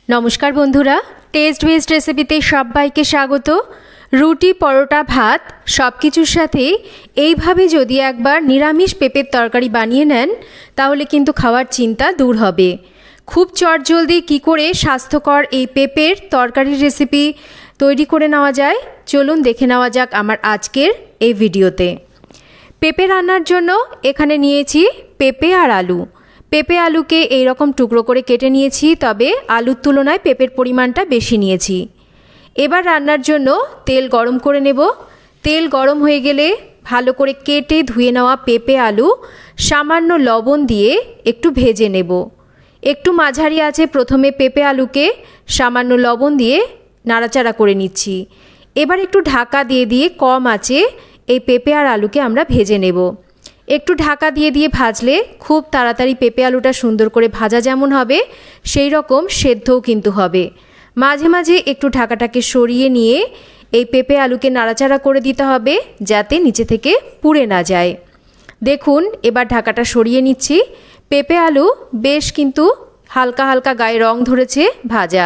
नमस्कार बंधुरा test based रेसिपिते सबाइके स्वागत। रुटी परोटा भात सबकिछुर साथे এইভাবে যদি একবার নিরামিষ পেঁপের তরকারি বানিয়ে নেন তাহলে কিন্তু খাওয়ার চিন্তা দূর হবে। খুব চটজলদি কি করে স্বাস্থ্যকর এই পেঁপের তরকারির রেসিপি তৈরি করে নেওয়া যায় চলুন দেখে নেওয়া যাক আমার আজকের এই ভিডিওতে। পেঁপে রান্নার জন্য এখানে নিয়েছি পেঁপে আর আলু। পেঁপে আলুকে এই রকম টুকরো করে কেটে নিয়েছি, তবে আলুর তুলনায় পেঁপের পরিমাণটা বেশি নিয়েছি। এবার রান্নার জন্য তেল গরম করে নেব। তেল গরম হয়ে গেলে ভালো করে কেটে ধুয়ে নেওয়া পেঁপে আলু সামান্য লবণ দিয়ে একটু ভেজে নেব। একটু মাঝারি আছে প্রথমে পেঁপে আলুকে সামান্য লবণ দিয়ে নাড়াচাড়া করে নিচ্ছি। এবার একটু ঢাকা দিয়ে দিয়ে কম আঁচে এই পেঁপে আর আলুকে আমরা ভেজে নেব। একটু ঢাকা দিয়ে দিয়ে ভাজলে খুব তাড়াতাড়ি পেঁপে আলুটা সুন্দর করে ভাজা যেমন হবে সেই রকম সেদ্ধও কিন্তু হবে। মাঝে মাঝে একটু ঢাকাটাকে সরিয়ে নিয়ে এই পেঁপে আলুকে নাড়াচাড়া করে দিতে হবে যাতে নিচে থেকে পুড়ে না যায়। দেখুন এবার ঢাকাটা সরিয়ে নিচ্ছি। পেঁপে আলু বেশ কিন্তু হালকা হালকা গায়ে রং ধরেছে ভাজা,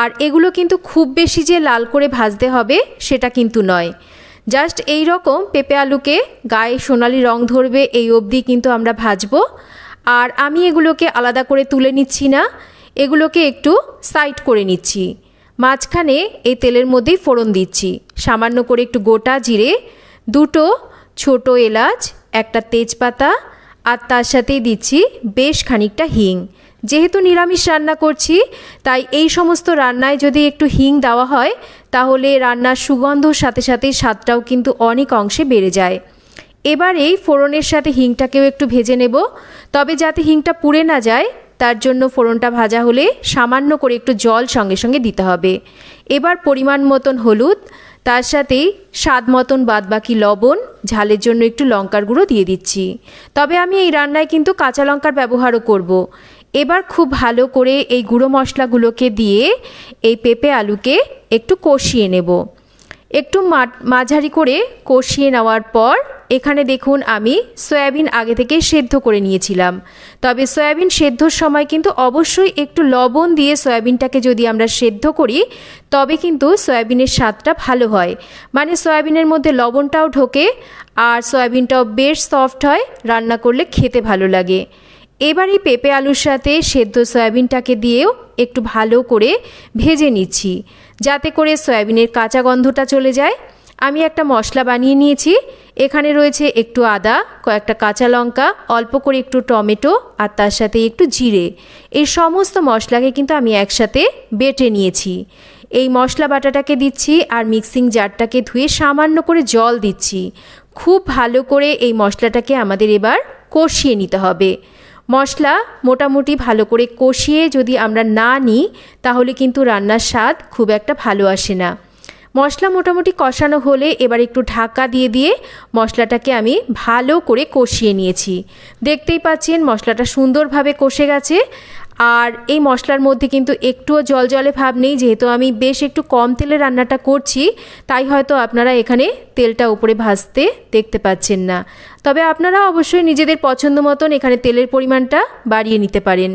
আর এগুলো কিন্তু খুব বেশি যে লাল করে ভাজতে হবে সেটা কিন্তু নয়। জাস্ট এই রকম পেঁপে আলুকে গায়ে সোনালি রং ধরবে এই অবধি কিন্তু আমরা ভাজবো। আর আমি এগুলোকে আলাদা করে তুলে নিচ্ছি না, এগুলোকে একটু সাইড করে নিচ্ছি। মাঝখানে এই তেলের মধ্যেই ফোড়ন দিচ্ছি। সামান্য করে একটু গোটা জিরে, দুটো ছোট এলাচ, একটা তেজপাতা, আর তার সাথেই দিচ্ছি বেশ খানিকটা হিং। যেহেতু নিরামিষ রান্না করছি তাই এই সমস্ত রান্নায় যদি একটু হিং দেওয়া হয় তাহলে রান্নার সুগন্ধর সাথে সাথে স্বাদটাও কিন্তু অনেক অংশে বেড়ে যায়। এবার এই ফোড়নের সাথে হিংটাকেও একটু ভেজে নেব, তবে যাতে হিংটা পুড়ে না যায় তার জন্য ফোড়নটা ভাজা হলে সামান্য করে একটু জল সঙ্গে সঙ্গে দিতে হবে। এবার পরিমাণ মতন হলুদ, তার সাথেই স্বাদ মতন বাদবাকি লবণ, ঝালের জন্য একটু লঙ্কার গুঁড়ো দিয়ে দিচ্ছি। তবে আমি এই রান্নায় কিন্তু কাঁচা লঙ্কার ব্যবহারও করব। এবার খুব ভালো করে এই গুঁড়ো মশলাগুলোকে দিয়ে এই পেঁপে আলুকে একটু কষিয়ে নেব। একটু মাঝারি করে কষিয়ে নেওয়ার পর এখানে দেখুন আমি সয়াবিন আগে থেকে সেদ্ধ করে নিয়েছিলাম। তবে সয়াবিন সেদ্ধর সময় কিন্তু অবশ্যই একটু লবণ দিয়ে সয়াবিনটাকে যদি আমরা সেদ্ধ করি তবে কিন্তু সয়াবিনের স্বাদটা ভালো হয়। মানে সয়াবিনের মধ্যে লবণটাও ঢোকে আর সয়াবিনটাও বেশ সফট হয়, রান্না করলে খেতে ভালো লাগে। এবার এই পেঁপে আলুর সাথে সেদ্ধ সয়াবিনটাকে দিয়েও একটু ভালো করে ভেজে নিচ্ছি যাতে করে সয়াবিনের কাঁচা গন্ধটা চলে যায়। আমি একটা মশলা বানিয়ে নিয়েছি। এখানে রয়েছে একটু আদা, কয়েকটা কাঁচা লঙ্কা, অল্প করে একটু টমেটো আর তার সাথে একটু জিরে। এই সমস্ত মশলাকে কিন্তু আমি একসাথে বেটে নিয়েছি। এই মশলা বাটাটাকে দিচ্ছি আর মিক্সিং জারটাকে ধুয়ে সামান্য করে জল দিচ্ছি। খুব ভালো করে এই মশলাটাকে আমাদের এবার কষিয়ে নিতে হবে। মশলা মোটামুটি ভালো করে কষিয়ে যদি আমরা না নিই তাহলে কিন্তু রান্নার স্বাদ খুব একটা ভালো আসে না। মশলা মোটামুটি কষানো হলে এবার একটু ঢাকা দিয়ে দিয়ে মশলাটাকে আমি ভালো করে কষিয়ে নিয়েছি। দেখতেই পাচ্ছেন মশলাটা সুন্দরভাবে কষে গেছে। আর এই মশলার মধ্যে কিন্তু একটুও জলজলে ভাব নেই, যেহেতু আমি বেশ একটু কম তেলে রান্নাটা করছি তাই হয়তো আপনারা এখানে তেলটা উপরে ভাজতে দেখতে পাচ্ছেন না। তবে আপনারা অবশ্যই নিজেদের পছন্দ মতন এখানে তেলের পরিমাণটা বাড়িয়ে নিতে পারেন।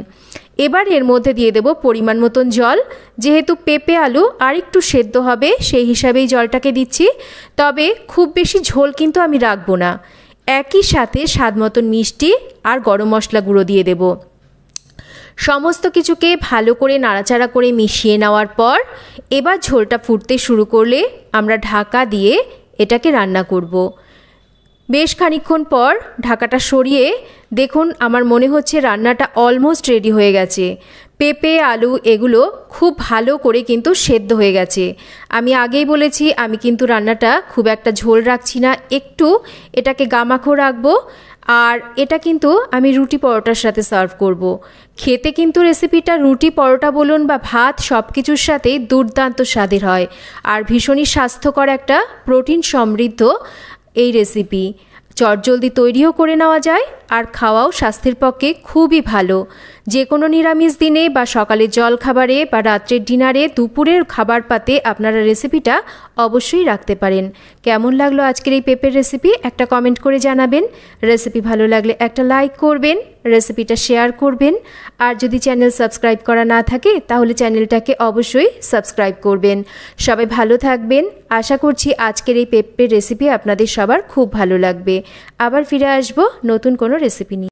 এবার এর মধ্যে দিয়ে দেব পরিমাণ মতন জল। যেহেতু পেঁপে আলু আর একটু সেদ্ধ হবে সেই হিসাবেই জলটাকে দিচ্ছি, তবে খুব বেশি ঝোল কিন্তু আমি রাখবো না। একই সাথে স্বাদ মতন মিষ্টি আর গরম মশলা গুঁড়ো দিয়ে দেব। সমস্ত কিছুকে ভালো করে নাড়াচাড়া করে মিশিয়ে নেওয়ার পর এবার ঝোলটা ফুটতে শুরু করলে আমরা ঢাকা দিয়ে এটাকে রান্না করব। বেশ খানিকক্ষণ পর ঢাকাটা সরিয়ে দেখুন আমার মনে হচ্ছে রান্নাটা অলমোস্ট রেডি হয়ে গেছে। পেঁপে আলু এগুলো খুব ভালো করে কিন্তু সেদ্ধ হয়ে গেছে। আমি আগেই বলেছি আমি কিন্তু রান্নাটা খুব একটা ঝোল রাখছি না, একটু এটাকে গামাখো রাখবো। আর এটা কিন্তু আমি রুটি পরোটার সাথে সার্ভ করব। খেতে কিন্তু রেসিপিটা রুটি পরোটা বলুন বা ভাত সব কিছুর সাথেই দুর্দান্ত স্বাদের হয় আর ভীষণই স্বাস্থ্যকর একটা প্রোটিন সমৃদ্ধ এই রেসিপি। চটজলদি তৈরিও করে নেওয়া যায় আর খাওয়াও স্বাস্থ্যের পক্ষে খুবই ভালো। যে কোনো নিরামিষ দিনে বা সকালের জলখাবারে বা রাত্রের ডিনারে, দুপুরের খাবার পাতে আপনারা রেসিপিটা অবশ্যই রাখতে পারেন। কেমন লাগলো আজকের এই পেঁপের রেসিপি একটা কমেন্ট করে জানাবেন। রেসিপি ভালো লাগলে একটা লাইক করবেন, রেসিপিটা শেয়ার করবেন। আর যদি চ্যানেল সাবস্ক্রাইব করা না থাকে তাহলে চ্যানেলটাকে অবশ্যই সাবস্ক্রাইব করবেন। সবাই ভালো থাকবেন। আশা করছি আজকের এই পেঁপের রেসিপি আপনাদের সবার খুব ভালো লাগবে। আবার ফিরে আসবো নতুন কোনো রেসিপি নিয়ে।